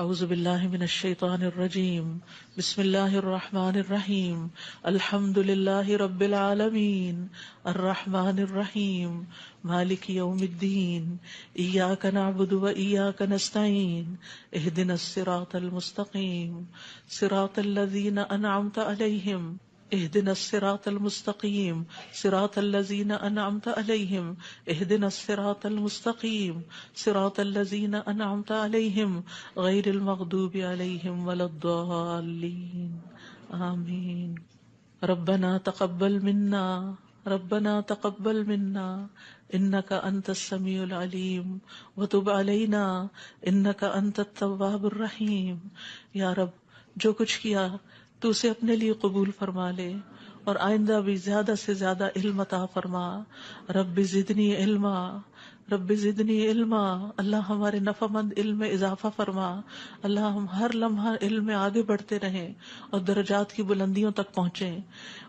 اعوذ باللہ من الشیطان الرجیم بسم اللہ الرحمن الرحیم الحمد للہ رب العالمین الرحمن الرحیم مالک یوم الدین ایاک نعبد و ایاک نستعین اہدنا الصراط المستقیم صراط الذین انعمت علیہم اهدنا الصراط المستقیم صراط الذین انعمت علیہم اهدنا الصراط المستقیم صراط الذین انعمت علیہم غیر المغضوب علیہم ولا الضالین آمین۔ ربنا تقبل منا انک انت السمیع العلیم وتب علینا انک انت التواب الرحیم۔ یا رب، جو کچھ کیا تو اسے اپنے لیے قبول فرما لے اور آئندہ بھی زیادہ سے زیادہ علم عطا فرما۔ رب زدنی علما، رب زدنی علما، اللہ ہمارے نفع مند علم میں اضافہ فرما۔ اللہ ہم ہر لمحہ علم میں آگے بڑھتے رہیں اور درجات کی بلندیوں تک پہنچیں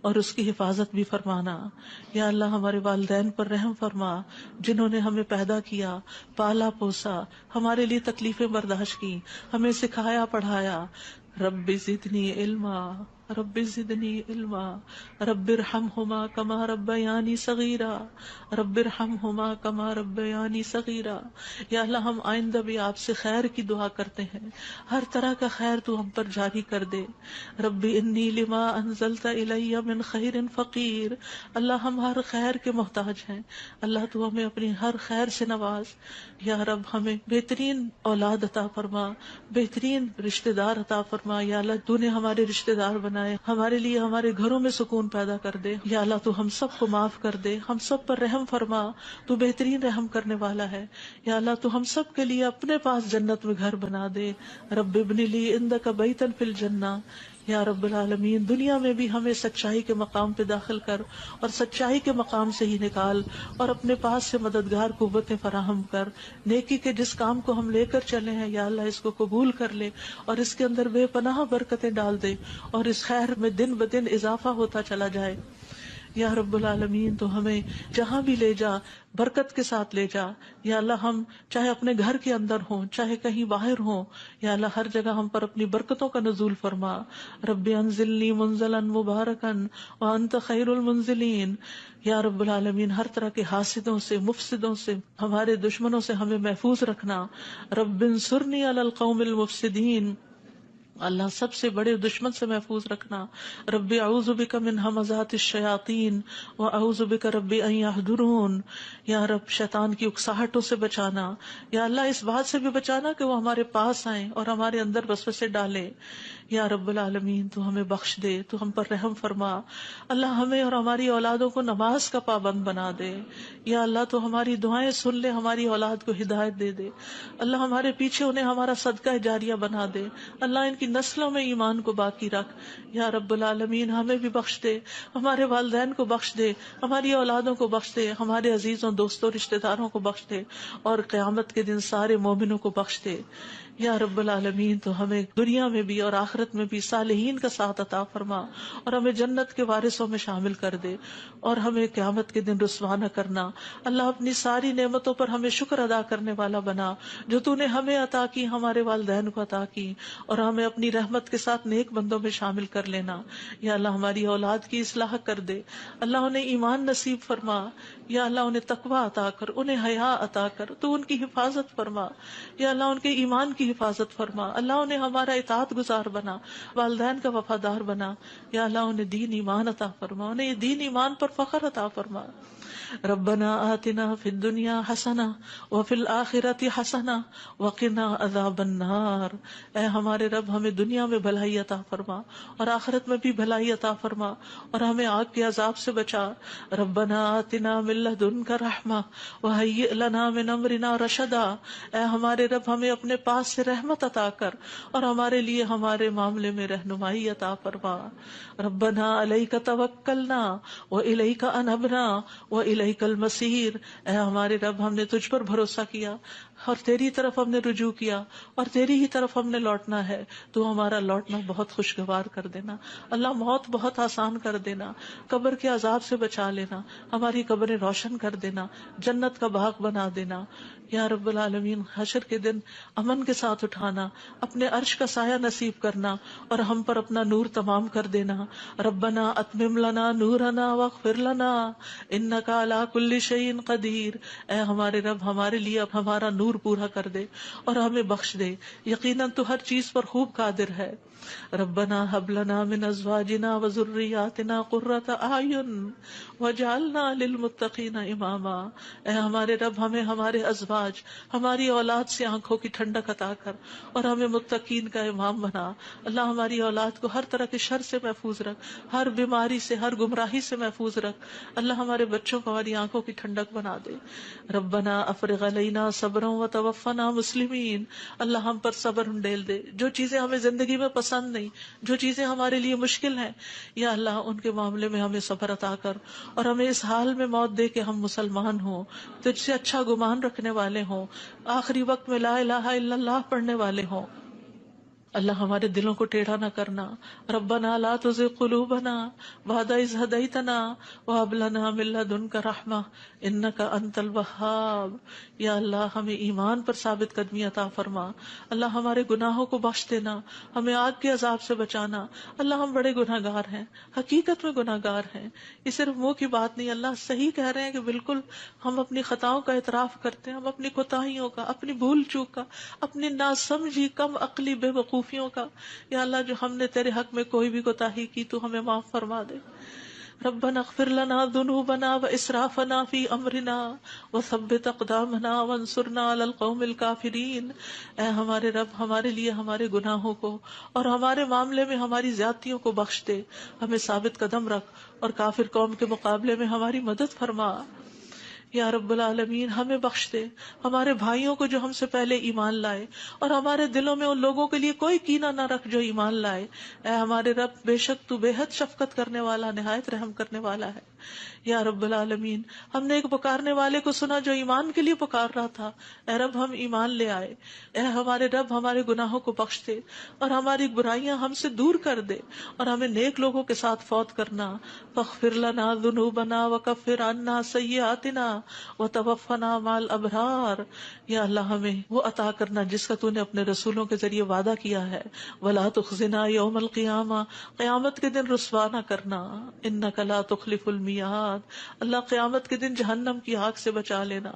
اور اس کی حفاظت بھی فرمانا۔ یا اللہ ہمارے والدین پر رحم فرما، جنہوں نے ہمیں پیدا کیا، پالا پوسا، ہمارے لیے تکلیفیں برداشت کی، ہمیں سکھایا پڑھایا۔ رب زدنی علما، رب زدنی علما، رب ارحمہما کما ربیانی صغیرا، رب ارحمہما کما ربیانی صغیرا۔ یا اللہ ہم آئندہ بھی آپ سے خیر کی دعا کرتے ہیں، ہر طرح کا خیر تو ہم پر جاری کر دے۔ رب انی لما انزلت الی من خیر فقیر۔ اللہ ہم ہر خیر کے محتاج ہیں، اللہ تو ہمیں اپنی ہر خیر سے نواز۔ یا رب ہمیں بہترین اولاد عطا فرما، بہترین رشتہ دار عطا فرما۔ یا اللہ تو نے ہمارے رشتہ دار بنائے، ہمارے لیے ہمارے گھروں میں سکون پیدا کر دے۔ یا اللہ تو ہم سب کو معاف کر دے، ہم سب پر رحم فرما، تو بہترین رحم کرنے والا ہے۔ یا اللہ تو ہم سب کے لیے اپنے پاس جنت میں گھر بنا دے۔ رب ابن لی عندک بیتا فی الجنہ۔ یا رب العالمین، دنیا میں بھی ہمیں سچائی کے مقام پہ داخل کر اور سچائی کے مقام سے ہی نکال، اور اپنے پاس سے مددگار قوتیں فراہم کر۔ نیکی کے جس کام کو ہم لے کر چلے ہیں یا اللہ اس کو قبول کر لے اور اس کے اندر بے پناہ برکتیں ڈال دے اور اس خیر میں دن بدن اضافہ ہوتا چلا جائے۔ یا رب العالمین، تو ہمیں جہاں بھی لے جا برکت کے ساتھ لے جا۔ یا اللہ ہم چاہے اپنے گھر کے اندر ہوں چاہے کہیں باہر ہوں، یا اللہ ہر جگہ ہم پر اپنی برکتوں کا نزول فرما۔ رب انزلنی منزلا مبارکا وانت خیر المنزلین۔ یا رب العالمین، ہر طرح کے حاسدوں سے، مفسدوں سے، ہمارے دشمنوں سے ہمیں محفوظ رکھنا۔ رب انصرنی علی القوم المفسدین۔ اللہ سب سے بڑے دشمن سے محفوظ رکھنا۔ رب اعوذ بک من ہمزات الشیاطین واعوذ بک رب ان یحضرون۔ یا رب شیطان کی اکساہٹوں سے بچانا، یا اللہ اس بات سے بھی بچانا کہ وہ ہمارے پاس آئیں اور ہمارے اندر وسوسے ڈالیں۔ یا رب العالمین، تو ہمیں بخش دے، تو ہم پر رحم فرما۔ اللہ ہمیں اور ہماری اولادوں کو نماز کا پابند بنا دے۔ یا اللہ تو ہماری دعائیں سن لے، ہماری اولاد کو ہدایت دے دے۔ اللہ ہمارے پیچھے انہیں ہمارا صدقہ جاریہ بنا دے۔ اللہ ان کی نسلوں میں ایمان کو باقی رکھ۔ یا رب العالمین، ہمیں بھی بخش دے، ہمارے والدین کو بخش دے، ہماری اولادوں کو بخش دے، ہمارے عزیزوں دوستوں رشتہ داروں کو بخش دے، اور قیامت کے دن سارے مومنوں کو بخش دے۔ یا رب العالمین، تو ہمیں دنیا میں بھی اور آخرت میں بھی صالحین کا ساتھ عطا فرما اور ہمیں جنت کے وارثوں میں شامل کر دے، اور ہمیں قیامت کے دن رسوا نہ کرنا۔ اللہ اپنی ساری نعمتوں پر ہمیں شکر ادا کرنے والا بنا، جو تو نے ہمیں عطا کی، ہمارے والدین کو عطا کی، اور ہمیں اپنی رحمت کے ساتھ نیک بندوں میں شامل کر لینا۔ یا اللہ ہماری اولاد کی اصلاح کر دے، اللہ انہیں ایمان نصیب فرما۔ یا اللہ انہیں تقوی عطا کر، انہیں حیا عطا کر، تو ان کی حفاظت فرما۔ یا اللہ ان کے ایمان کی حفاظت فرما، اللہ انہیں ہمارا اطاعت گزار بنا، والدین کا وفادار بنا۔ یا اللہ انہیں دین ایمان عطا فرما، انہیں یہ دین ایمان پر فخر عطا فرما۔ ربنا آتنا فی الدنیا حسنہ وفی الآخرۃ حسنہ وقنا عذاب النار۔ اے ہمارے رب، ہمیں دنیا میں بھلائی عطا فرما اور آخرت میں بھی بھلائی عطا فرما، اور ہمیں آگ کے عذاب سے بچا۔ ربنا آتنا من لدنک رحمہ وہیئ لنا من امرنا رشدا۔ اے ہمارے رب، ہمیں اپنے پاس سے رحمت عطا کر اور ہمارے لیے ہمارے معاملے میں رہنمائی عطا فرما۔ ربنا علیک توکلنا والیک انبنا والیک المصیر۔ اے ہمارے رب، ہم نے تجھ پر بھروسہ کیا، اور تیری طرف ہم نے رجوع کیا اور تیری ہی طرف ہم نے لوٹنا ہے، تو ہمارا لوٹنا بہت خوشگوار کر دینا۔ اللہ موت بہت آسان کر دینا، قبر کے عذاب سے بچا لینا، ہماری قبریں روشن کر دینا، جنت کا باغ بنا دینا یا رب العالمین۔ حشر کے دن امن کے ساتھ اٹھانا، اپنے عرش کا سایہ نصیب کرنا اور ہم پر اپنا نور تمام کر دینا۔ ربنا اتمم لنا نورنا واغفر لنا انک علی کل شیء قدیر۔ اے ہمارے رب، ہمارے لیے اب ہمارا نور پورا کر دے اور ہمیں بخش دے، یقیناً تو ہر چیز پر خوب قادر ہے۔ ربنا هب لنا من ازواجنا وذرياتنا قرة اعین واجعلنا للمتقین اماما۔ اے ہمارے رب، ہمیں ہمارے ازواج، ہماری اولاد سے آنکھوں کی ٹھنڈک عطا کر اور ہمیں متقین کا امام بنا۔ اللہ ہماری اولاد کو ہر طرح کے شر سے محفوظ رکھ، ہر بیماری سے، ہر گمراہی سے محفوظ رکھ۔ اللہ ہمارے بچوں کو ہماری آنکھوں کی ٹھنڈک بنا دے۔ ربنا افرغ علینا صبرا وتوفنا مسلمین۔ اللہ ہم پر صبر انڈیل دے، جو چیزیں ہمیں زندگی میں پسند نہیں، جو چیزیں ہمارے لیے مشکل ہیں، یا اللہ ان کے معاملے میں ہمیں صبر عطا کر اور ہمیں اس حال میں موت دے کہ ہم مسلمان ہوں، تجھ سے اچھا گمان رکھنے والے ہوں، آخری وقت میں لا الہ الا اللہ پڑھنے والے ہوں۔ اللہ ہمارے دلوں کو ٹیڑھا نہ کرنا۔ ربنا لا تزغ قلوبنا بعد اذ ہدیتنا وہب لنا من لدنک رحمہ انک انت الوہاب۔ یا اللہ ہمیں ایمان پر ثابت قدمی عطا فرما۔ اللہ ہمارے گناہوں کو بخش دینا، ہمیں آگ کے عذاب سے بچانا۔ اللہ ہم بڑے گناہ گار ہیں، حقیقت میں گناہ گار ہیں، یہ صرف منہ کی بات نہیں۔ اللہ صحیح کہہ رہے ہیں کہ بالکل ہم اپنی خطاؤں کا اعتراف کرتے ہیں، ہم اپنی کوتاہیوں کا، اپنی بھول چوک کا، اپنی ناسمجھی کم عقلی بے وقوفیوں کا، یا اللہ جو ہم نے تیرے حق میں کوئی بھی کوتاہی کی تو ہمیں معاف فرما دے۔ ربنا اغفر لنا ذنوبنا واسرافنا فی امرنا وثبت اقدامنا وانصرنا علی القوم الکافرین۔ اے ہمارے رب، ہمارے لیے ہمارے گناہوں کو اور ہمارے معاملے میں ہماری زیادتیوں کو بخش دے، ہمیں ثابت قدم رکھ اور کافر قوم کے مقابلے میں ہماری مدد فرما۔ یا رب العالمین ہمیں بخش دے، ہمارے بھائیوں کو جو ہم سے پہلے ایمان لائے، اور ہمارے دلوں میں ان لوگوں کے لیے کوئی کینہ نہ رکھ جو ایمان لائے۔ اے ہمارے رب، بے شک تو بے حد شفقت کرنے والا، نہایت رحم کرنے والا ہے۔ یا رب العالمین ہم نے ایک پکارنے والے کو سنا جو ایمان کے لیے پکار رہا تھا، اے رب ہم ایمان لے آئے۔ اے ہمارے رب، ہمارے گناہوں کو بخش دے اور ہماری برائیاں ہم سے دور کر دے اور ہمیں نیک لوگوں کے ساتھ فوت کرنا۔ فاغفر لنا ذنوبنا وکفر عنا سیئاتنا وتوفنا مع الابرار۔ یا اللہ ہمیں وہ عطا کرنا جس کا تو نے اپنے رسولوں کے ذریعے وعدہ کیا ہے۔ ولا تخزنا یوم القیامہ، قیامت کے دن رسوا نہ کرنا۔ انک لا تخلف المیعاد، اللہ قیامت کے دن جہنم کی آگ سے بچا لینا۔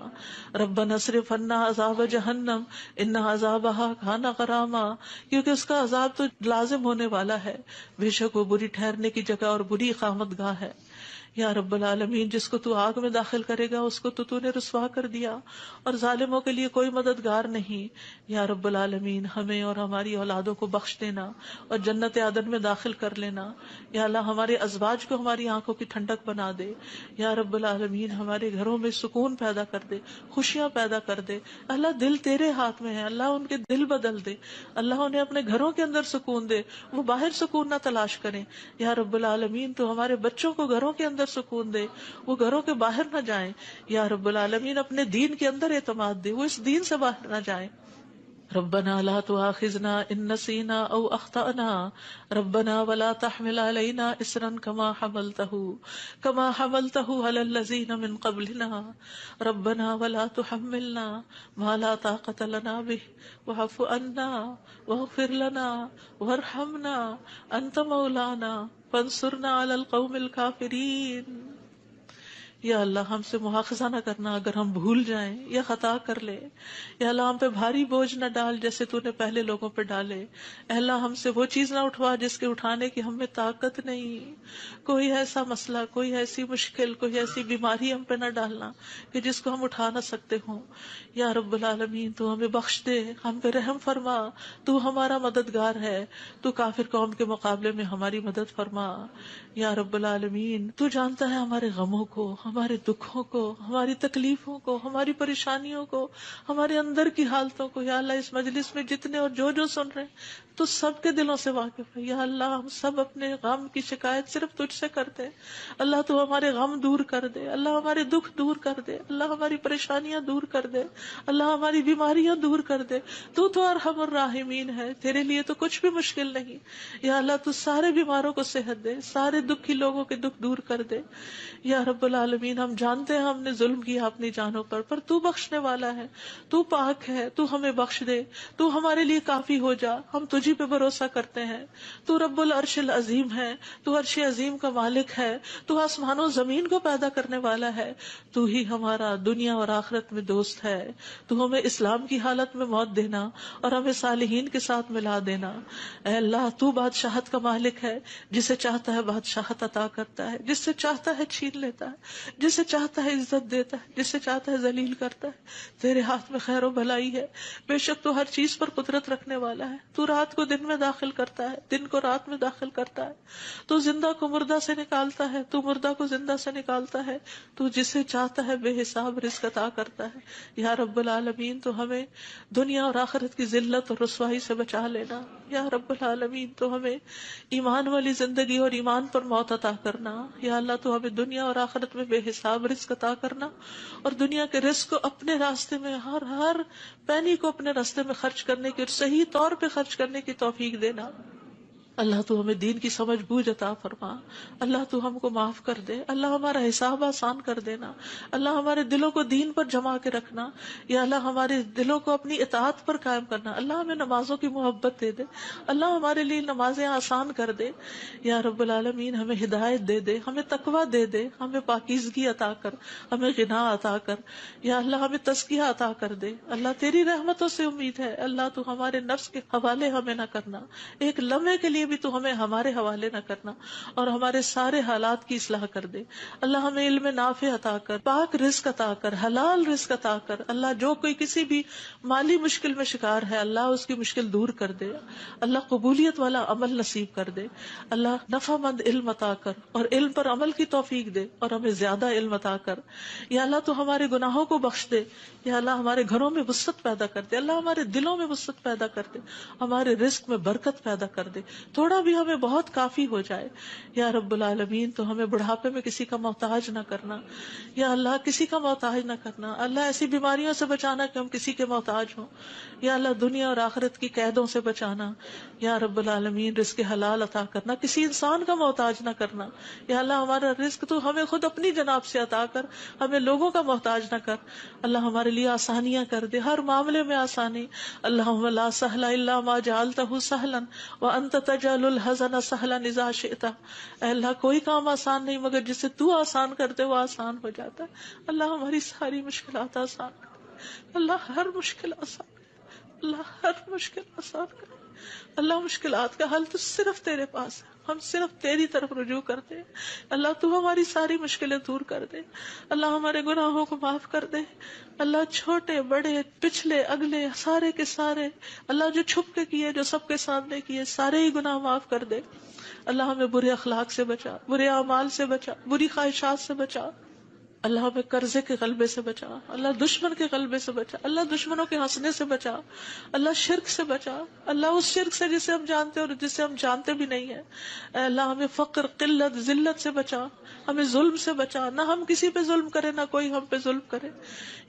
ربنا اصرف عنا عذاب جہنم ان عذابها کان غراما، کیونکہ اس کا عذاب تو لازم ہونے والا ہے، بے شک وہ بری ٹھہرنے کی جگہ اور بری اقامت گاہ ہے۔ یا رب العالمین جس کو تو آگ میں داخل کرے گا اس کو تو نے رسوا کر دیا، اور ظالموں کے لیے کوئی مددگار نہیں۔ یا رب العالمین ہمیں اور ہماری اولادوں کو بخش دینا اور جنت عدن میں داخل کر لینا۔ یا اللہ ہمارے ازواج کو ہماری آنکھوں کی ٹھنڈک بنا دے۔ یا رب العالمین ہمارے گھروں میں سکون پیدا کر دے، خوشیاں پیدا کر دے۔ اللہ دل تیرے ہاتھ میں ہے، اللہ ان کے دل بدل دے، اللہ انہیں اپنے گھروں کے اندر سکون دے، وہ باہر سکون نہ تلاش کریں۔ یا رب العالمین تو ہمارے بچوں کو گھروں کے اندر سکون دے، وہ گھروں کے باہر نہ جائیں۔ یا رب العالمین اپنے دین کے اندر اعتماد دے، وہ اس دین سے باہر نہ جائیں۔ ربنا لا تؤاخذنا ان نسينا او اخطأنا ربنا ولا تحمل علينا اصرا كما حملته على الذين من قبلنا ربنا ولا تحملنا ما لا طاقة لنا به واعف عنا واغفر لنا وارحمنا انت مولانا فانصرنا على القوم الكافرين۔ یا اللہ ہم سے مواخذہ نہ کرنا اگر ہم بھول جائیں یا خطا کر لیں۔ یا اللہ ہم پہ بھاری بوجھ نہ ڈال جیسے تو نے پہلے لوگوں پہ ڈالے۔ اے اللہ ہم سے وہ چیز نہ اٹھوا جس کے اٹھانے کی ہم میں طاقت نہیں۔ کوئی ایسا مسئلہ، کوئی ایسی مشکل، کوئی ایسی بیماری ہم پہ نہ ڈالنا کہ جس کو ہم اٹھا نہ سکتے ہوں۔ یا رب العالمین تو ہمیں بخش دے، ہم پہ رحم فرما، تو ہمارا مددگار ہے، تو کافر قوم کے مقابلے میں ہماری مدد فرما۔ یا رب العالمین تو جانتا ہے ہمارے غموں کو، ہمارے دکھوں کو، ہماری تکلیفوں کو، ہماری پریشانیوں کو، ہمارے اندر کی حالتوں کو یا اللہ اس مجلس میں جتنے اور جو سن رہے ہیں تو سب کے دلوں سے واقف ہے یا اللہ. ہم سب اپنے غم کی شکایت صرف تجھ سے کرتے ہیں. اللہ تو ہمارے غم دور کر دے، اللہ ہمارے دکھ دور کر دے، اللہ ہماری پریشانیاں دور کر دے، اللہ ہماری بیماریاں دور کر دے. تو ارحم الراحمین ہے، تیرے لیے تو کچھ بھی مشکل نہیں. یا اللہ تو سارے بیماروں کو صحت دے، سارے دکھی لوگوں کے دکھ دور کر دے. یا رب العالمین ہم جانتے ہیں ہم نے ظلم کیا اپنی جانوں پر تو بخشنے والا ہے، تو پاک ہے، تو ہمیں بخش دے، تو ہمارے لیے کافی ہو جا. ہم تجھی پہ بھروسہ کرتے ہیں. تو رب العرش العظیم ہے، تو عرش عظیم کا مالک ہے، تو آسمانوں زمین کو پیدا کرنے والا ہے. تو ہی ہمارا دنیا اور آخرت میں دوست ہے. تو ہمیں اسلام کی حالت میں موت دینا اور ہمیں صالحین کے ساتھ ملا دینا. اے اللہ تو بادشاہت کا مالک ہے، جسے چاہتا ہے بادشاہت عطا کرتا ہے، جس سے چاہتا ہے چھین لیتا ہے، جسے چاہتا ہے عزت دیتا ہے، جسے چاہتا ہے ذلیل کرتا ہے. تیرے ہاتھ میں خیر و بھلائی ہے. بے شک تو ہر چیز پر قدرت رکھنے والا ہے. تو رات کو دن میں داخل کرتا ہے، دن کو رات میں داخل کرتا ہے. تو زندہ کو مردہ سے نکالتا ہے، تو مردہ کو زندہ سے نکالتا ہے. تو جسے چاہتا ہے بے حساب رزق عطا کرتا ہے. یا رب العالمین تو ہمیں دنیا اور آخرت کی ذلت اور رسوائی سے بچا لینا. یا رب العالمین تو ہمیں ایمان والی زندگی اور ایمان پر موت عطا کرنا. یا اللہ تو ہمیں دنیا اور آخرت میں بے حساب رزق عطا کرنا، اور دنیا کے رزق کو اپنے راستے میں ہر پینی کو اپنے راستے میں خرچ کرنے کی اور صحیح طور پہ خرچ کرنے کی توفیق دینا. اللہ تو ہمیں دین کی سمجھ بوجھ عطا فرما. اللہ تو ہم کو معاف کر دے. اللہ ہمارا حساب آسان کر دینا. اللہ ہمارے دلوں کو دین پر جما کے رکھنا. یا اللہ ہمارے دلوں کو اپنی اطاعت پر قائم کرنا. اللہ ہمیں نمازوں کی محبت دے دے. اللہ ہمارے لیے نمازیں آسان کر دے. یا رب العالمین ہمیں ہدایت دے دے، ہمیں تقویٰ دے دے، ہمیں پاکیزگی عطا کر، ہمیں غنا عطا کر. یا اللہ ہمیں تزکیہ عطا کر دے. اللہ تیری رحمتوں سے امید ہے. اللہ تو ہمارے نفس کے حوالے ہمیں نہ کرنا، ایک لمحے کے لیے بھی تو ہمیں ہمارے حوالے نہ کرنا، اور ہمارے سارے حالات کی اصلاح کر دے. اللہ ہمیں علم نافع عطا کر، پاک رزق عطا کر، حلال رزق عطا کر. اللہ جو کوئی کسی بھی مالی مشکل میں شکار ہے، اللہ اس کی مشکل دور کر دے. اللہ قبولیت والا عمل نصیب کر دے. اللہ نفع مند علم عطا کر اور علم پر عمل کی توفیق دے، اور ہمیں زیادہ علم عطا کر. یا اللہ تو ہمارے گناہوں کو بخش دے. یا اللہ ہمارے گھروں میں وسعت پیدا کر دے. اللہ ہمارے دلوں میں وسعت پیدا کر دے، ہمارے رزق میں برکت پیدا کر دے. تھوڑا بھی ہمیں بہت کافی ہو جائے. یا رب العالمین تو ہمیں بڑھاپے میں کسی کا محتاج نہ کرنا. یا اللہ کسی کا محتاج نہ کرنا. اللہ ایسی بیماریوں سے بچانا کہ ہم کسی کے محتاج ہوں. یا اللہ دنیا اور آخرت کی قیدوں سے بچانا. یا رب العالمین رزق حلال عطا کرنا، کسی انسان کا محتاج نہ کرنا. یا اللہ ہمارا رزق تو ہمیں خود اپنی جناب سے عطا کر، ہمیں لوگوں کا محتاج نہ کر. اللہ ہمارے لیے آسانیاں کر دے، ہر معاملے میں آسانی. اللہم لا سہل الا ما جعلتہ سہلا وانت تجعل الحزن سہلا اذا شئت. اے اللہ کوئی کام آسان نہیں مگر جسے تو آسان کرتے وہ آسان ہو جاتا ہے. اللہ ہماری ساری مشکلات آسان کر، اللہ ہر مشکل آسان کر، اللہ ہر مشکل آسان کر. اللہ مشکلات کا حل تو صرف تیرے پاس ہے، ہم صرف تیری طرف رجوع کرتے ہیں. اللہ تو ہماری ساری مشکلیں دور کر دے. اللہ ہمارے گناہوں کو معاف کر دے. اللہ چھوٹے بڑے پچھلے اگلے سارے کے سارے، اللہ جو چھپ کے کیے جو سب کے سامنے کیے، سارے ہی گناہ معاف کر دے. اللہ ہمیں برے اخلاق سے بچا، برے اعمال سے بچا، بری خواہشات سے بچا. اللہ ہمیں قرضے کے غلبے سے بچا، اللہ دشمن کے غلبے سے بچا، اللہ دشمنوں کے ہنسنے سے بچا، اللہ شرک سے بچا، اللہ اس شرک سے جسے ہم جانتے اور جسے ہم جانتے بھی نہیں ہیں. اے اللہ ہمیں فقر، قلت، ذلت سے بچا، ہمیں ظلم سے بچا، نہ ہم کسی پہ ظلم کرے نہ کوئی ہم پہ ظلم کرے.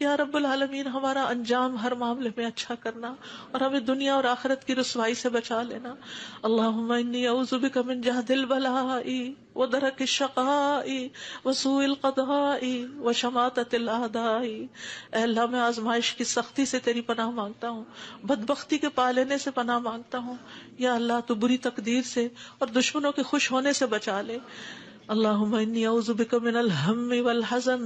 یا رب العالمین ہمارا انجام ہر معاملے میں اچھا کرنا، اور ہمیں دنیا اور آخرت کی رسوائی سے بچا لینا. اللہم انی اعوذ بک من جہد البلاء ودرک الشقاء وسوء القضاء وشماتۃ الاعداء. اے اللہ میں آزمائش کی سختی سے تیری پناہ مانگتا ہوں، بدبختی کے پا لینے سے پناہ مانگتا ہوں. یا اللہ تو بری تقدیر سے اور دشمنوں کے خوش ہونے سے بچا لے. اللہم انی اعوذ بک من الہم والحزن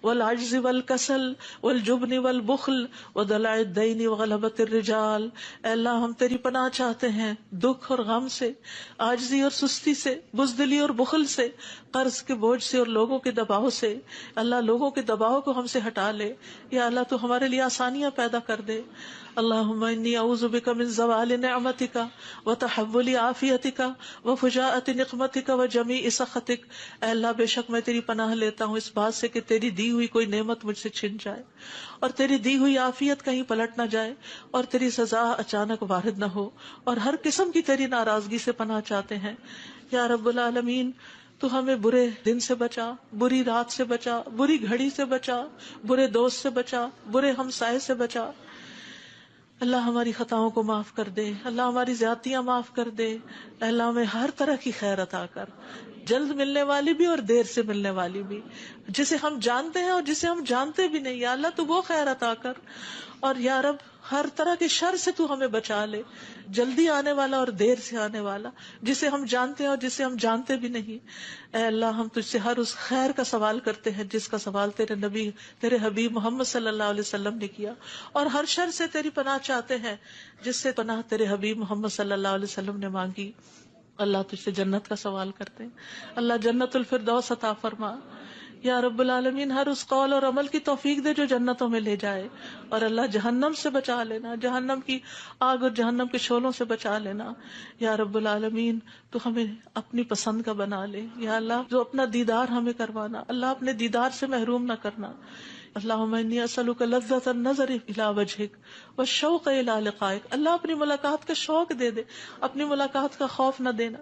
والعجز والکسل والجبن والبخل ودلع الدین وغلبۃ الرجال. اے اللہ ہم تیری پناہ چاہتے ہیں دکھ اور غم سے، عاجزی اور سستی سے، بزدلی اور بخل سے، قرض کے بوجھ سے اور لوگوں کے دباؤ سے. اللہ لوگوں کے دباؤ کو ہم سے ہٹا لے. یا اللہ تو ہمارے لیے آسانیاں پیدا کر دے. اللہم انی اعوذ بک من زوال نعمتک وتحول عافیتک وفجاءۃ نقمتک وجمیع سخطک. اے اللہ بے شک میں تیری پناہ لیتا ہوں اس بات سے کہ تیری دی ہوئی کوئی نعمت مجھ سے چھن جائے اور تیری دی ہوئی عافیت کہیں پلٹ نہ جائے اور تیری سزا اچانک وارد نہ ہو، اور ہر قسم کی تیری ناراضگی سے پناہ چاہتے ہیں یا رب العالمین. تو ہمیں برے دن سے بچا، بری رات سے بچا، بری گھڑی سے بچا، برے دوست سے بچا، برے ہمسائے سے بچا. اللہ ہماری خطاؤں کو معاف کر دے، اللہ ہماری زیادتیاں معاف کر دے. اللہ ہمیں ہر طرح کی خیر عطا کر، جلد ملنے والی بھی اور دیر سے ملنے والی بھی، جسے ہم جانتے ہیں اور جسے ہم جانتے بھی نہیں. یا اللہ تو وہ خیر عطا کر، اور یا رب ہر طرح کے شر سے تو ہمیں بچا لے، جلدی آنے والا اور دیر سے آنے والا، جسے ہم جانتے ہیں اور جسے ہم جانتے بھی نہیں. اے اللہ ہم تجھ سے ہر اس خیر کا سوال کرتے ہیں جس کا سوال تیرے نبی، تیرے حبیب محمد صلی اللہ علیہ وسلم نے کیا، اور ہر شر سے تیری پناہ چاہتے ہیں جس سے پناہ تیرے حبیب محمد صلی اللہ علیہ وسلم نے مانگی. اللہ تجھ سے جنت کا سوال کرتے ہیں، اللہ جنت الفردوس عطا فرما. یا رب العالمین ہر اس قول اور عمل کی توفیق دے جو جنتوں میں لے جائے، اور اللہ جہنم سے بچا لینا، جہنم کی آگ اور جہنم کے شعلوں سے بچا لینا. یا رب العالمین تو ہمیں اپنی پسند کا بنا لے. یا اللہ جو اپنا دیدار ہمیں کروانا، اللہ اپنے دیدار سے محروم نہ کرنا. اللہم انی اسألک لذۃ النظر الی وجہک والشوق الی لقائک. اللہ اپنی ملاقات کا شوق دے دے، اپنی ملاقات کا خوف نہ دینا.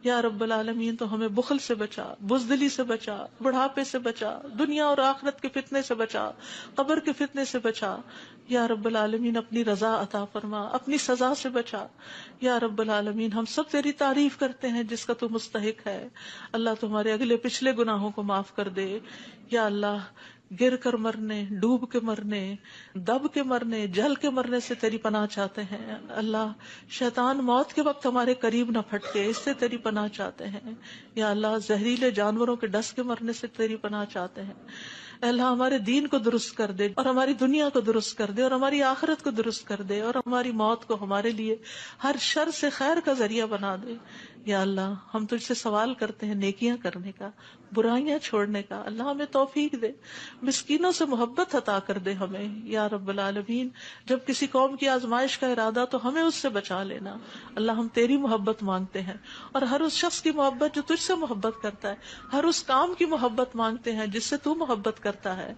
یا رب العالمین تو ہمیں بخل سے بچا، بزدلی سے بچا، بڑھاپے سے بچا، دنیا اور آخرت کے فتنے سے بچا، قبر کے فتنے سے بچا. یا رب العالمین اپنی رضا عطا فرما، اپنی سزا سے بچا. یا رب العالمین ہم سب تیری تعریف کرتے ہیں جس کا تو مستحق ہے. اللہ تمہارے اگلے پچھلے گناہوں کو معاف کر دے. یا اللہ گر کر مرنے، ڈوب کے مرنے، دب کے مرنے، جل کے مرنے سے تیری پناہ چاہتے ہیں. اللہ شیطان موت کے وقت ہمارے قریب نہ پھٹکے، اس سے تیری پناہ چاہتے ہیں. یا اللہ زہریلے جانوروں کے ڈس کے مرنے سے تیری پناہ چاہتے ہیں. اے اللہ ہمارے دین کو درست کر دے، اور ہماری دنیا کو درست کر دے، اور ہماری آخرت کو درست کر دے، اور ہماری موت کو ہمارے لیے ہر شر سے خیر کا ذریعہ بنا دے. یا اللہ ہم تجھ سے سوال کرتے ہیں نیکیاں کرنے کا، برائیاں چھوڑنے کا. اللہ ہمیں توفیق دے، مسکینوں سے محبت عطا کر دے ہمیں. یا رب العالمین جب کسی قوم کی آزمائش کا ارادہ تو ہمیں اس سے بچا لینا. اللہ ہم تیری محبت مانگتے ہیں، اور ہر اس شخص کی محبت جو تجھ سے محبت کرتا ہے، ہر اس کام کی محبت مانگتے ہیں جس سے تو محبت کرتا ہے.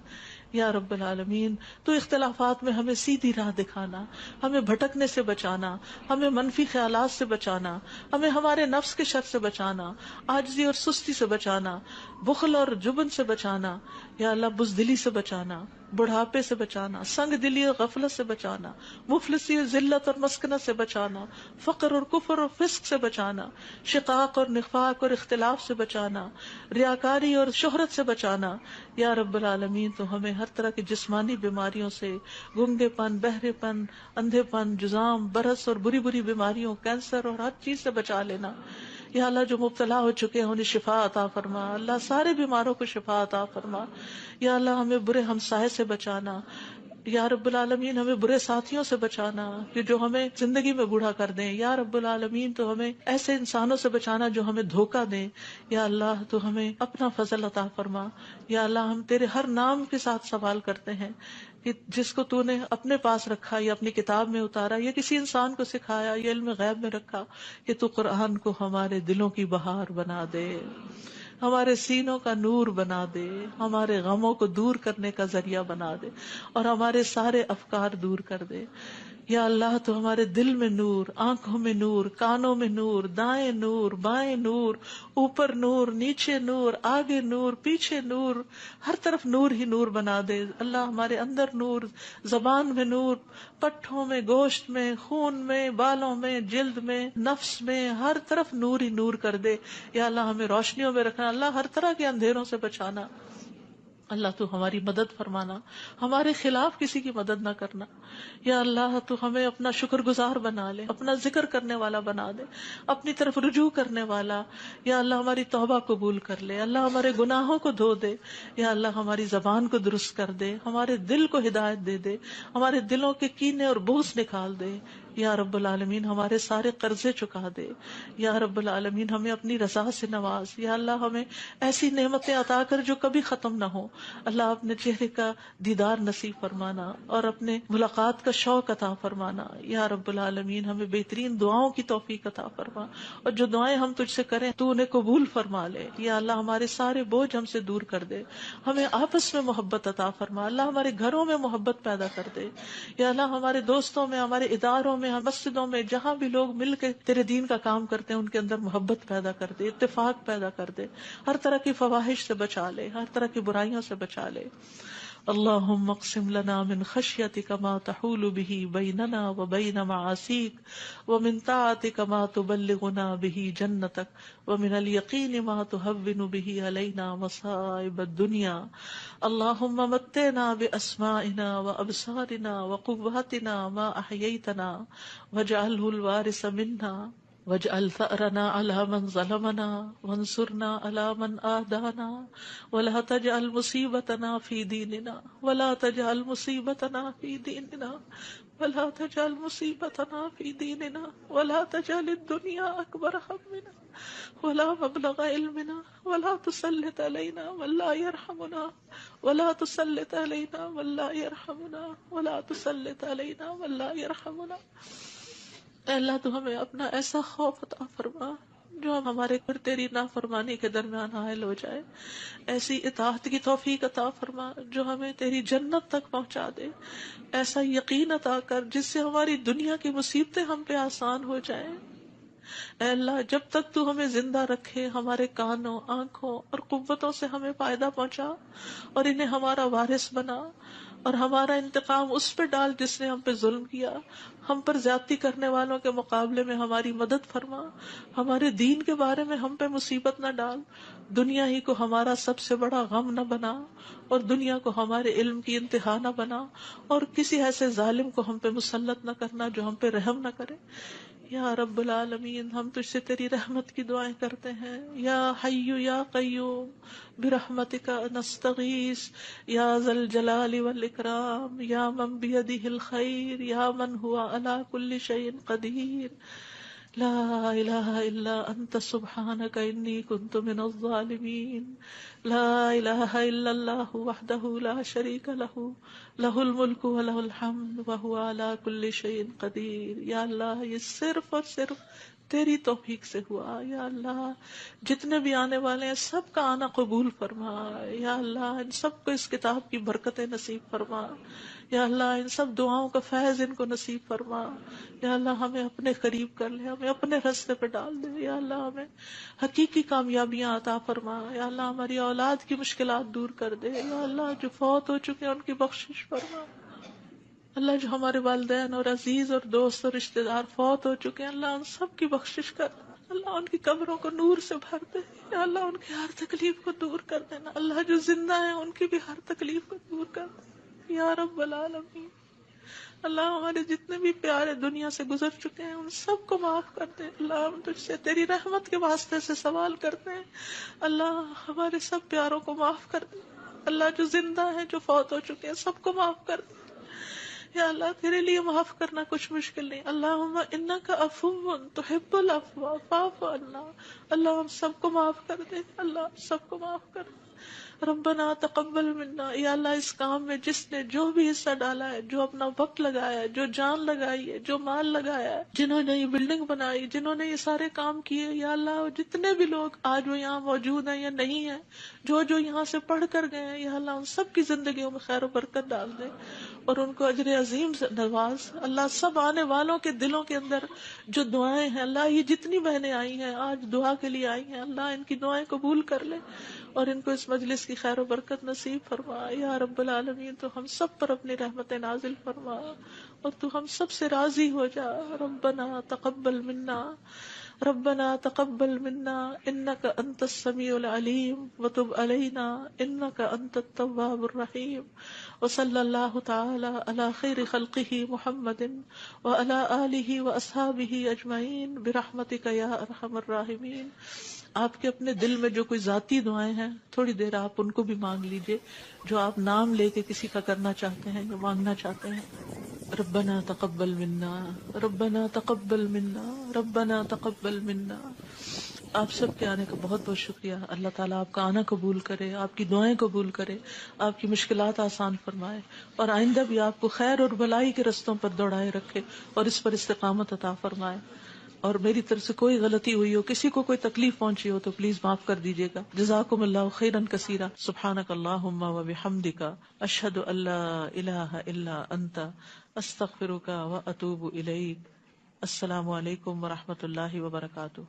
یا رب العالمین تو اختلافات میں ہمیں سیدھی راہ دکھانا، ہمیں بھٹکنے سے بچانا، ہمیں منفی خیالات سے بچانا، ہمیں ہمارے نفس کے شر سے بچانا، عاجزی اور سستی سے بچانا، بخل اور جبن سے بچانا. یا اللہ بزدلی سے بچانا، بڑھاپے سے بچانا، سنگ دلی اور غفلت سے بچانا، مفلسی اور ذلت اور مسکنت سے بچانا، فقر اور کفر اور فسق سے بچانا، شقاق اور نفاق اور اختلاف سے بچانا، ریاکاری اور شہرت سے بچانا. یا رب العالمین تو ہمیں ہر طرح کی جسمانی بیماریوں سے، گنگے پن، بہرے پن، اندھے پن، جزام، برس اور بری بری بیماریوں، کینسر اور ہر چیز سے بچا لینا. یا اللہ جو مبتلا ہو چکے ہیں انہیں شفا عطا فرما. اللہ سارے بیماروں کو شفا عطا فرما. یا اللہ ہمیں برے ہمسائے سے بچانا. یا رب العالمین ہمیں برے ساتھیوں سے بچانا کہ جو ہمیں زندگی میں بوڑھا کر دیں. یا رب العالمین تو ہمیں ایسے انسانوں سے بچانا جو ہمیں دھوکہ دیں. یا اللہ تو ہمیں اپنا فضل عطا فرما. یا اللہ ہم تیرے ہر نام کے ساتھ سوال کرتے ہیں کہ جس کو تو نے اپنے پاس رکھا یا اپنی کتاب میں اتارا یا کسی انسان کو سکھایا یا علم غیب میں رکھا، کہ تو قرآن کو ہمارے دلوں کی بہار بنا دے، ہمارے سینوں کا نور بنا دے، ہمارے غموں کو دور کرنے کا ذریعہ بنا دے، اور ہمارے سارے افکار دور کر دے. یا اللہ تو ہمارے دل میں نور، آنکھوں میں نور، کانوں میں نور، دائیں نور، بائیں نور، اوپر نور، نیچے نور، آگے نور، پیچھے نور، ہر طرف نور ہی نور بنا دے. اللہ ہمارے اندر نور، زبان میں نور، پٹھوں میں، گوشت میں، خون میں، بالوں میں، جلد میں، نفس میں، ہر طرف نور ہی نور کر دے. یا اللہ ہمیں روشنیوں میں رکھنا، اللہ ہر طرح کے اندھیروں سے بچانا. اللہ تو ہماری مدد فرمانا، ہمارے خلاف کسی کی مدد نہ کرنا. یا اللہ تو ہمیں اپنا شکر گزار بنا لے، اپنا ذکر کرنے والا بنا دے، اپنی طرف رجوع کرنے والا. یا اللہ ہماری توبہ قبول کر لے، اللہ ہمارے گناہوں کو دھو دے. یا اللہ ہماری زبان کو درست کر دے، ہمارے دل کو ہدایت دے دے، ہمارے دلوں کے کینے اور بغض نکال دے. یا رب العالمین ہمارے سارے قرضے چکا دے. یا رب العالمین ہمیں اپنی رضا سے نواز. یا اللہ ہمیں ایسی نعمتیں عطا کر جو کبھی ختم نہ ہو. اللہ اپنے چہرے کا دیدار نصیب فرمانا اور اپنے ملاقات کا شوق عطا فرمانا. یا رب العالمین ہمیں بہترین دعاؤں کی توفیق عطا فرما، اور جو دعائیں ہم تجھ سے کریں تو انہیں قبول فرما لے. یا اللہ ہمارے سارے بوجھ ہم سے دور کر دے، ہمیں آپس میں محبت عطا فرما. اللہ ہمارے گھروں میں محبت پیدا کر دے. یا اللہ ہمارے دوستوں میں، ہمارے اداروں میں، مسجدوں میں، جہاں بھی لوگ مل کے تیرے دین کا کام کرتے ہیں ان کے اندر محبت پیدا کر دے، اتفاق پیدا کر دے. ہر طرح کی فواحش سے بچا لے، ہر طرح کی برائیوں سے بچا لے. اللهم اقسم لنا من خشيتك ما تحول به بيننا وبين معاصيك ومن طاعتك ما تبلغنا به جنتك ومن اليقين ما تهون به علينا مصائب الدنيا. اللهم متعنا بأسمائنا وأبصارنا وقواتنا ما أحييتنا واجعله الوارث منا واجعل ثأرنا على من ظلمنا وانصرنا على من آدانا ولا تجعل مصيبتنا في ديننا ولا تجعل مصيبتنا في ديننا ولا تجعل مصيبتنا في ديننا ولا تجعل الدنيا أكبر همنا ولا مبلغ علمنا ولا تسلط علينا من لا يرحمنا ولا تسلط علينا من لا يرحمنا ولا تسلط علينا من لا يرحمنا. اے اللہ تو ہمیں اپنا ایسا خوف عطا فرما جو ہم ہمارے اور تیری نافرمانی کے درمیان حائل ہو جائے. ایسی اطاعت کی توفیق عطا فرما جو ہمیں تیری جنت تک پہنچا دے. ایسا یقین عطا کر جس سے ہماری دنیا کی مصیبتیں ہم پہ آسان ہو جائیں. اے اللہ جب تک تو ہمیں زندہ رکھے ہمارے کانوں، آنکھوں اور قوتوں سے ہمیں فائدہ پہنچا اور انہیں ہمارا وارث بنا، اور ہمارا انتقام اس پہ ڈال جس نے ہم پہ ظلم کیا. ہم پر زیادتی کرنے والوں کے مقابلے میں ہماری مدد فرما. ہمارے دین کے بارے میں ہم پہ مصیبت نہ ڈال. دنیا ہی کو ہمارا سب سے بڑا غم نہ بنا، اور دنیا کو ہمارے علم کی انتہا نہ بنا، اور کسی ایسے ظالم کو ہم پہ مسلط نہ کرنا جو ہم پہ رحم نہ کرے. یا رب العالمین ہم تجھ سے تیری رحمت کی دعائیں کرتے ہیں. یا حی یا قیوم برحمتک نستغیث یا ذا الجلال والاکرام یا من بیدہ الخیر یا من ہوا علی کل شیء قدیر. لا الہ الا انت سبحانک انی کنت من الظالمین. لا الہ الا اللہ وحدہ لا شریک لہ لہ الملک ولہ الحمد وہو علی کل شیء قدیر. یا اللہ یہ صرف اور صرف تیری توفیق سے ہوا. یا اللہ جتنے بھی آنے والے ہیں سب کا آنا قبول فرما. یا اللہ ان سب کو اس کتاب کی برکتیں نصیب فرما. یا اللہ ان سب دعاؤں کا فیض ان کو نصیب فرما. یا اللہ ہمیں اپنے قریب کر لے، ہمیں اپنے راستے پہ ڈال دے. یا اللہ ہمیں حقیقی کامیابیاں عطا فرما. یا اللہ ہماری اولاد کی مشکلات دور کر دے. یا اللہ جو فوت ہو چکے ہیں ان کی بخشش فرما. اللہ جو ہمارے والدین اور عزیز اور دوست اور رشتہ دار فوت ہو چکے ہیں اللہ ان سب کی بخشش کر. اللہ ان کی قبروں کو نور سے بھر دے. یا اللہ ان کی ہر تکلیف کو دور کر دینا. اللہ جو زندہ ہیں ان کی بھی ہر تکلیف کو دور کر دے. یا رب العالمین اللہ ہمارے جتنے بھی پیارے دنیا سے گزر چکے ہیں ان سب کو معاف کر دے. اللہ ہم تجھ سے تیری رحمت کے واسطے سے سوال کرتے ہیں، اللہ ہمارے سب پیاروں کو معاف کر دے. اللہ جو زندہ ہیں جو فوت ہو چکے ہیں سب کو معاف کر دے. یا اللہ تیرے لیے معاف کرنا کچھ مشکل نہیں. اللہم انک عفو تحب العفو فاعف عنا. اللہ ہم سب کو معاف کر دے. اللہ سب کو معاف کر دے. ربنا تقبل منا. یا اللہ اس کام میں جس نے جو بھی حصہ ڈالا ہے، جو اپنا وقت لگایا ہے، جو جان لگائی ہے، جو مال لگایا ہے، جنہوں نے یہ بلڈنگ بنائی، جنہوں نے یہ سارے کام کیے، یا اللہ جتنے بھی لوگ آج وہ یہاں موجود ہیں یا نہیں ہیں، جو یہاں سے پڑھ کر گئے ہیں، یا اللہ ان سب کی زندگیوں میں خیر و برکت ڈال دے اور ان کو اجر عظیم سے نواز. اللہ سب آنے والوں کے دلوں کے اندر جو دعائیں ہیں، اللہ یہ جتنی بہنیں آئی ہیں آج دعا کے لیے آئی ہیں، اللہ ان کی دعائیں قبول کر لے اور ان کو اس مجلس کی خیر و برکت نصیب فرما. یا رب العالمین تو ہم سب پر اپنی رحمت نازل فرما اور تو ہم سب سے راضی ہو جا. ربنا تقبل منا ربنا تقبل منا انك انت السميع العليم وتب علينا انك انت التواب الرحيم. وصلى الله تعالى على خير خلقه محمد وعلى آله واصحابه اجمعين برحمتك يا ارحم الراحمين. آپ کے اپنے دل میں جو کوئی ذاتی دعائیں ہیں تھوڑی دیر آپ ان کو بھی مانگ لیجئے جو آپ نام لے کے کسی کا کرنا چاہتے ہیں یا مانگنا چاہتے ہیں. ربنا تقبل منا، ربنا تقبل منا، ربنا تقبل منا۔ آپ سب کے آنے کا بہت بہت شکریہ۔ اللہ تعالیٰ آپ کا آنا قبول کرے، آپ کی دعائیں قبول کرے، آپ کی مشکلات آسان فرمائے، اور آئندہ بھی آپ کو خیر اور بھلائی کے رستوں پر دوڑائے رکھے اور اس پر استقامت عطا فرمائے۔ اور میری طرف سے کوئی غلطی ہوئی ہو، کسی کو کوئی تکلیف پہنچی ہو تو پلیز معاف کر دیجیے گا۔ جزاکم اللہ خیرا کثیرا۔ سبحانک اللہم و بحمدک، اشہد ان لا الہ الا انت، استغفرک و اتوب الیک۔ السلام علیکم و رحمۃ اللہ وبرکاتہ۔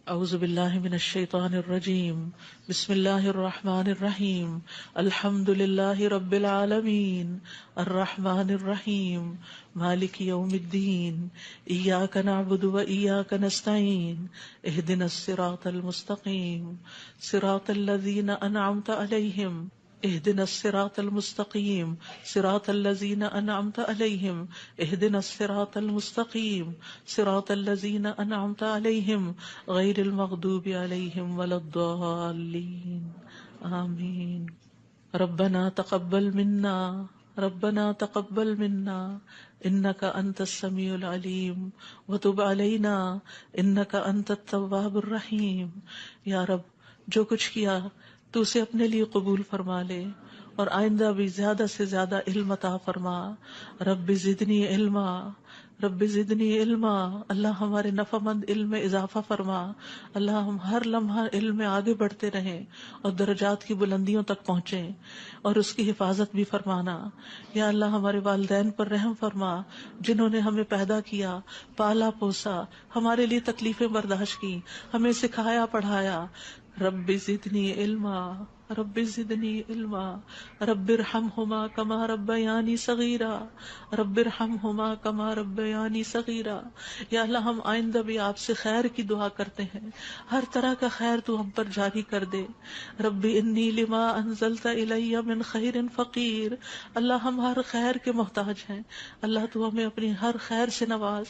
اعوذ باللہ من الشیطان الرجیم، بسم اللہ الرحمن الرحیم، الحمد للہ رب العالمین، الرحمن الرحیم، مالک یوم الدین، ایاک نعبد و ایاک نستعین، اہدنا الصراط المستقیم، صراط الذین انعمت علیہم، اهدنا الصراط المستقيم، صراط الذين أنعمت عليهم، اهدنا الصراط المستقيم، صراط الذين أنعمت عليهم غير المغضوب عليهم ولا الضالين، آمين۔ ربنا تقبل منا، ربنا تقبل منا، إنك أنت السميع العليم، وتب علينا إنك أنت التواب الرحيم۔ یا رب، جو کچھ کیا تو اسے اپنے لیے قبول فرما لے، اور آئندہ بھی زیادہ سے زیادہ علم عطا فرما۔ رب زدنی علما، رب زدنی علما۔ اللہ ہمارے نفع مند علم میں اضافہ فرما۔ اللہ ہم ہر لمحہ علم میں آگے بڑھتے رہیں اور درجات کی بلندیوں تک پہنچیں، اور اس کی حفاظت بھی فرمانا۔ یا اللہ ہمارے والدین پر رحم فرما، جنہوں نے ہمیں پیدا کیا، پالا پوسا، ہمارے لیے تکلیفیں برداشت کی، ہمیں سکھایا پڑھایا۔ رب زدنی علما، رب زدنی علما، رب ارحمہما کما ربیانی صغیرا، رب ارحمہما کما ربیانی صغیرا۔ یا اللہ ہم آئندہ بھی آپ سے خیر کی دعا کرتے ہیں، ہر طرح کا خیر تو ہم پر جاری کر دے۔ رب انی لما انزلت الی من خیر فقیر۔ اللہ ہم ہر خیر کے محتاج ہیں، اللہ تو ہمیں اپنی ہر خیر سے نواز۔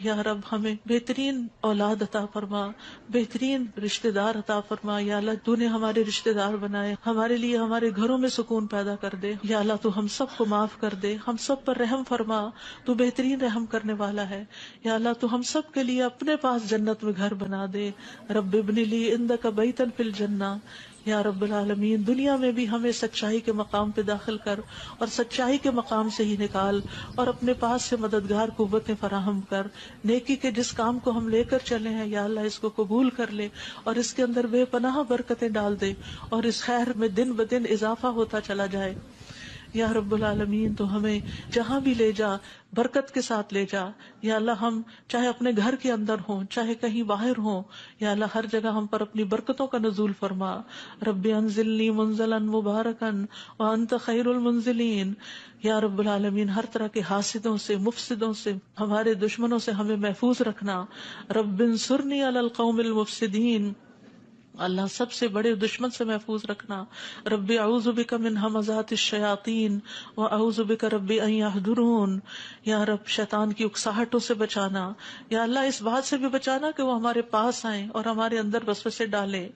یا رب ہمیں بہترین اولاد عطا فرما، بہترین رشتہ دار عطا فرما۔ یا اللہ تو نے ہمارے رشتہ دار بنائے، ہمارے لیے ہمارے گھروں میں سکون پیدا کر دے۔ یا اللہ تو ہم سب کو معاف کر دے، ہم سب پر رحم فرما، تو بہترین رحم کرنے والا ہے۔ یا اللہ تو ہم سب کے لیے اپنے پاس جنت میں گھر بنا دے۔ رب ابن لی عندک بیتا فی الجنہ۔ یا رب العالمین، دنیا میں بھی ہمیں سچائی کے مقام پہ داخل کر، اور سچائی کے مقام سے ہی نکال، اور اپنے پاس سے مددگار قوتیں فراہم کر۔ نیکی کے جس کام کو ہم لے کر چلے ہیں یا اللہ اس کو قبول کر لے، اور اس کے اندر بے پناہ برکتیں ڈال دے، اور اس خیر میں دن بدن اضافہ ہوتا چلا جائے۔ یا رب العالمین، تو ہمیں جہاں بھی لے جا برکت کے ساتھ لے جا۔ یا اللہ ہم چاہے اپنے گھر کے اندر ہوں، چاہے کہیں باہر ہوں، یا اللہ ہر جگہ ہم پر اپنی برکتوں کا نزول فرما۔ رب انزلنی منزلا مبارکا وانت خیر المنزلین۔ یا رب العالمین، ہر طرح کے حاسدوں سے، مفسدوں سے، ہمارے دشمنوں سے ہمیں محفوظ رکھنا۔ رب انصرنی علی القوم المفسدین۔ اللہ سب سے بڑے دشمن سے محفوظ رکھنا۔ رب اعوذ بک من ہمزات الشیاطین واعوذ بک رب ان یحضرون۔ یا رب شیطان کی اکساہٹوں سے بچانا، یا اللہ اس بات سے بھی بچانا کہ وہ ہمارے پاس آئیں اور ہمارے اندر وسوسے ڈالیں۔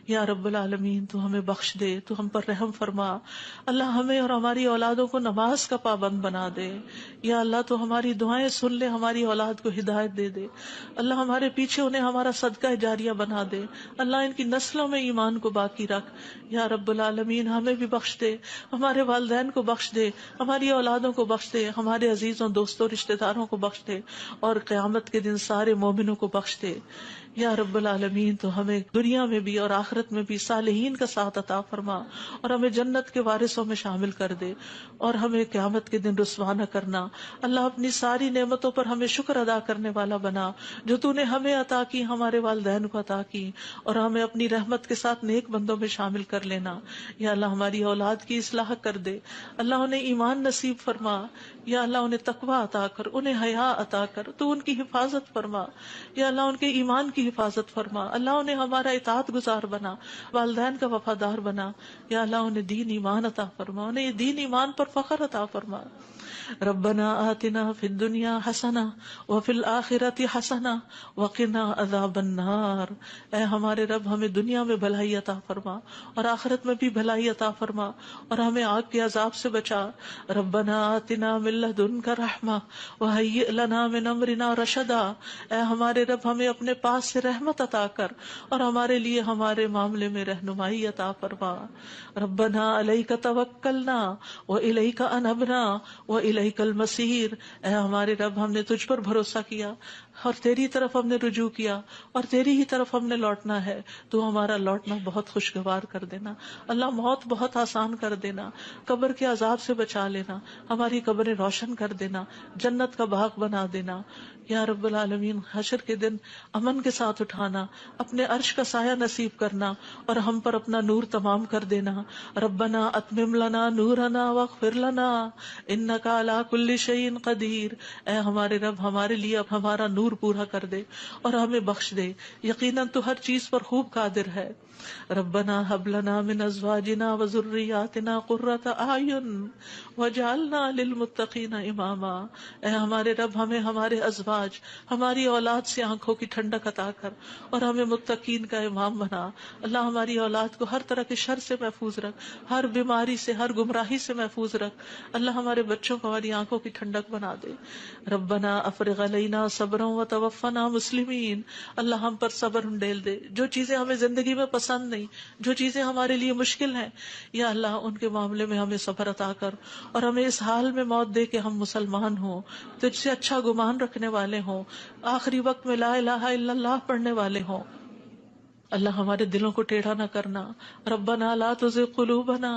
یا رب العالمین، تو ہمیں بخش دے، تو ہم پر رحم فرما۔ اللہ ہمیں اور ہماری اولادوں کو نماز کا پابند بنا دے۔ یا اللہ تو ہماری دعائیں سن لے، ہماری اولاد کو ہدایت دے دے۔ اللہ ہمارے پیچھے انہیں ہمارا صدقہ جاریہ بنا دے۔ اللہ ان کی نسلوں میں ایمان کو باقی رکھ۔ یا رب العالمین، ہمیں بھی بخش دے، ہمارے والدین کو بخش دے، ہماری اولادوں کو بخش دے، ہمارے عزیزوں دوستوں رشتہ داروں کو بخش دے، اور قیامت کے دن سارے مومنوں کو بخش دے۔ یا رب العالمین، تو ہمیں دنیا میں بھی اور آخرت میں بھی صالحین کا ساتھ عطا فرما، اور ہمیں جنت کے وارثوں میں شامل کر دے، اور ہمیں قیامت کے دن رسوا نہ کرنا۔ اللہ اپنی ساری نعمتوں پر ہمیں شکر ادا کرنے والا بنا، جو تو نے ہمیں عطا کی، ہمارے والدین کو عطا کی، اور ہمیں اپنی رحمت کے ساتھ نیک بندوں میں شامل کر لینا۔ یا اللہ ہماری اولاد کی اصلاح کر دے، اللہ انہیں ایمان نصیب فرما۔ یا اللہ انہیں تقوی عطا کر، انہیں حیا عطا کر، تو ان کی حفاظت فرما۔ یا اللہ ان کے ایمان کی حفاظت فرما، اللہ انہیں ہمارا اطاعت گزار بنا، والدین کا وفادار بنا۔ یا اللہ انہیں دین ایمان عطا فرما، انہیں یہ دین ایمان پر فخر عطا فرما۔ ربنا آتنا فی الدنیا حسنہ وفی الآخرۃ حسنہ وقنا عذاب النار. اے ہمارے رب ہمیں دنیا میں بھلائی عطا فرما اور آخرت میں بھی بھلائی عطا فرما اور ہمیں آگ کے عذاب سے بچا. ربنا آتنا من لدنک رحمہ وہیئ لنا من امرنا رشدا. اے ہمارے رب ہمیں اپنے پاس سے رحمت عطا کر اور ہمارے لیے ہمارے معاملے میں رہنمائی عطا فرما. ربنا علیک توکلنا والیک انبنا والیک المصیر. اے ہمارے رب ہم نے تجھ پر بھروسہ کیا اور تیری طرف ہم نے رجوع کیا اور تیری ہی طرف ہم نے لوٹنا ہے. تو ہمارا لوٹنا بہت خوشگوار کر دینا اللہ، موت بہت آسان کر دینا، قبر کے عذاب سے بچا لینا، ہماری قبریں روشن کر دینا، جنت کا باغ بنا دینا. یا رب العالمین حشر کے دن امن کے ساتھ اٹھانا، اپنے عرش کا سایہ نصیب کرنا اور ہم پر اپنا نور تمام کر دینا. ربنا اتمم لنا نورنا واغفر لنا انک علی کل شیء قدیر. اے ہمارے رب ہمارے لیے اب ہمارا نور پورا کر دے اور ہمیں بخش دے، یقیناً تو ہر چیز پر خوب قادر ہے. ربنا هب لنا من ازواجنا وذرياتنا قرة اعین واجعلنا للمتقین اماما. اے ہمارے رب ہمیں ہمارے ازواج، ہماری اولاد سے آنکھوں کی ٹھنڈک عطا کر اور ہمیں متقین کا امام بنا. اللہ ہماری اولاد کو ہر طرح کے شر سے محفوظ رکھ، ہر بیماری سے، ہر گمراہی سے محفوظ رکھ. اللہ ہمارے بچوں کو ہماری آنکھوں کی ٹھنڈک بنا دے. ربنا افرغ علینا صبرا وتوفنا مسلمین. اللہ ہم پر صبر ڈیل دے. جو چیزیں ہمیں زندگی میں پسند نہیں، جو چیزیں ہمارے لیے مشکل ہیں، یا اللہ ان کے معاملے میں ہمیں صبر عطا کر اور ہمیں اس حال میں موت دے کہ ہم مسلمان ہوں، تجھ سے اچھا گمان رکھنے والے ہوں، آخری وقت میں لا الہ الا اللہ پڑھنے والے ہوں. اللہ ہمارے دلوں کو ٹیڑھا نہ کرنا. ربنا لا تزغ قلوبنا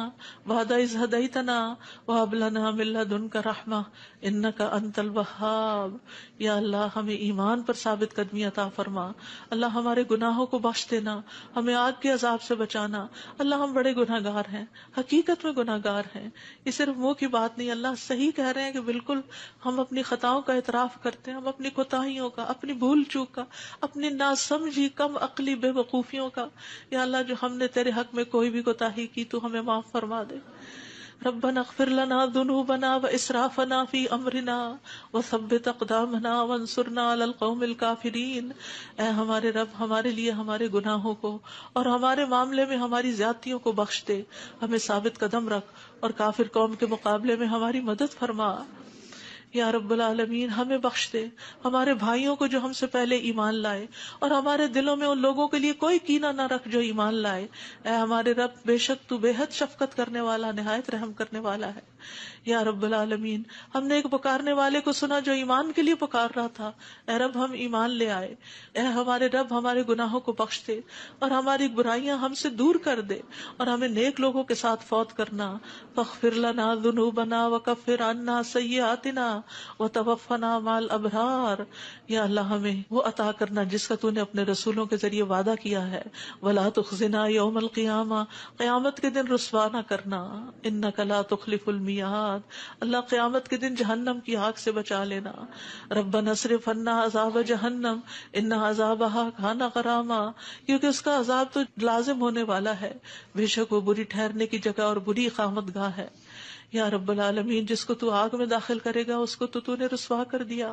بعد اذ ہدیتنا وہب لنا من لدنک رحمہ انک انت الوہاب. یا اللہ ہمیں ایمان پر ثابت قدمی عطا فرما. اللہ ہمارے گناہوں کو بخش دینا، ہمیں آگ کے عذاب سے بچانا. اللہ ہم بڑے گناہ گار ہیں، حقیقت میں گناہ گار ہیں، یہ صرف منہ کی بات نہیں. اللہ صحیح کہہ رہے ہیں کہ بالکل ہم اپنی خطاؤں کا اعتراف کرتے ہیں، ہم اپنی کوتاہیوں کا، اپنی بھول چوک کا، اپنی ناسمجھی کم عقلی بے وقوفیوں کا. یا اللہ جو ہم نے تیرے حق میں کوئی بھی کوتاہی کی تو ہمیں معاف فرما دے. ربنا اغفر لنا ذنوبنا واسرافنا فی امرنا وثبت اقدامنا وانصرنا علی القوم الکافرین. اے ہمارے رب ہمارے لیے ہمارے گناہوں کو اور ہمارے معاملے میں ہماری زیادتیوں کو بخش دے، ہمیں ثابت قدم رکھ اور کافر قوم کے مقابلے میں ہماری مدد فرما. یا رب العالمین ہمیں بخش دے، ہمارے بھائیوں کو جو ہم سے پہلے ایمان لائے، اور ہمارے دلوں میں ان لوگوں کے لیے کوئی کینہ نہ رکھ جو ایمان لائے. اے ہمارے رب بے شک تو بے حد شفقت کرنے والا، نہایت رحم کرنے والا ہے. یا رب العالمین ہم نے ایک پکارنے والے کو سنا جو ایمان کے لیے پکار رہا تھا. اے رب ہم ایمان لے آئے. اے ہمارے رب ہمارے گناہوں کو بخش دے اور ہماری برائیاں ہم سے دور کر دے اور ہمیں نیک لوگوں کے ساتھ فوت کرنا. فاغفر لنا ذنوبنا وکفر عنا سیئاتنا وتوفنا مع الابرار. یا اللہ ہمیں وہ عطا کرنا جس کا تو نے اپنے رسولوں کے ذریعے وعدہ کیا ہے. ولا تخزنا یوم القیامہ، قیامت کے دن رسوا نہ کرنا. انک لا تخلف المیعاد، اللہ قیامت کے دن جہنم کی آگ سے بچا لینا. ربنا اصرف عنا عذاب جہنم ان عذابها کان غراما، کیونکہ اس کا عذاب تو لازم ہونے والا ہے، بے شک وہ بری ٹھہرنے کی جگہ اور بری اقامت گاہ ہے. یا رب العالمین جس کو تو آگ میں داخل کرے گا اس کو تو نے رسوا کر دیا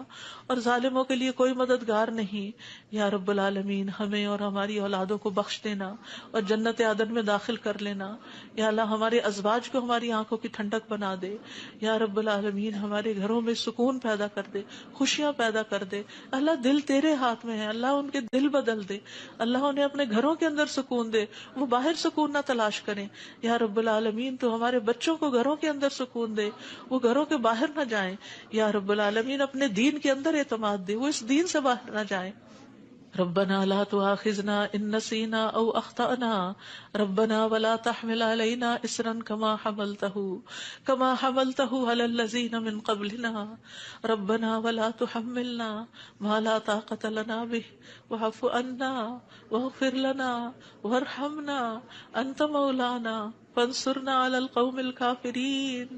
اور ظالموں کے لیے کوئی مددگار نہیں. یا رب العالمین ہمیں اور ہماری اولادوں کو بخش دینا اور جنت عدن میں داخل کر لینا. یا اللہ ہمارے ازواج کو ہماری آنکھوں کی ٹھنڈک بنا دے. یا رب العالمین ہمارے گھروں میں سکون پیدا کر دے، خوشیاں پیدا کر دے. اللہ دل تیرے ہاتھ میں ہے، اللہ ان کے دل بدل دے، اللہ انہیں اپنے گھروں کے اندر سکون دے، وہ باہر سکون نہ تلاش کریں. یا رب العالمین تو ہمارے بچوں کو گھروں کے اندر سکون دے، وہ گھروں کے باہر نہ جائیں. یا رب العالمین اپنے دین کے اندر اعتماد دے، وہ اس دین سے باہر نہ جائیں. ربنا لا تؤاخذنا ان نسينا او اخطأنا ربنا ولا تحمل علينا اصرا كما حملته على الذين من قبلنا ربنا ولا تحملنا ما لا طاقة لنا به واعف عنا واغفر لنا وارحمنا انت مولانا فانصرنا على القوم الكافرين.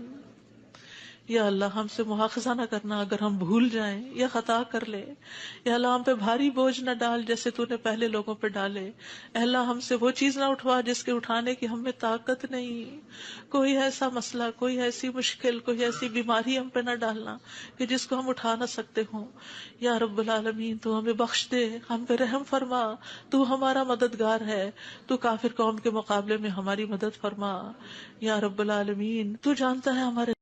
یا اللہ ہم سے مواخذہ نہ کرنا اگر ہم بھول جائیں یا خطا کر لیں. یا اللہ ہم پہ بھاری بوجھ نہ ڈال جیسے تو نے پہلے لوگوں پہ ڈالے. اے اللہ ہم سے وہ چیز نہ اٹھوا جس کے اٹھانے کی ہم میں طاقت نہیں. کوئی ایسا مسئلہ، کوئی ایسی مشکل، کوئی ایسی بیماری ہم پہ نہ ڈالنا کہ جس کو ہم اٹھا نہ سکتے ہوں. یا رب العالمین تو ہمیں بخش دے، ہم پہ رحم فرما. تو ہمارا مددگار ہے، تو کافر قوم کے مقابلے میں ہماری مدد فرما. یا رب العالمین تو جانتا ہے ہمارے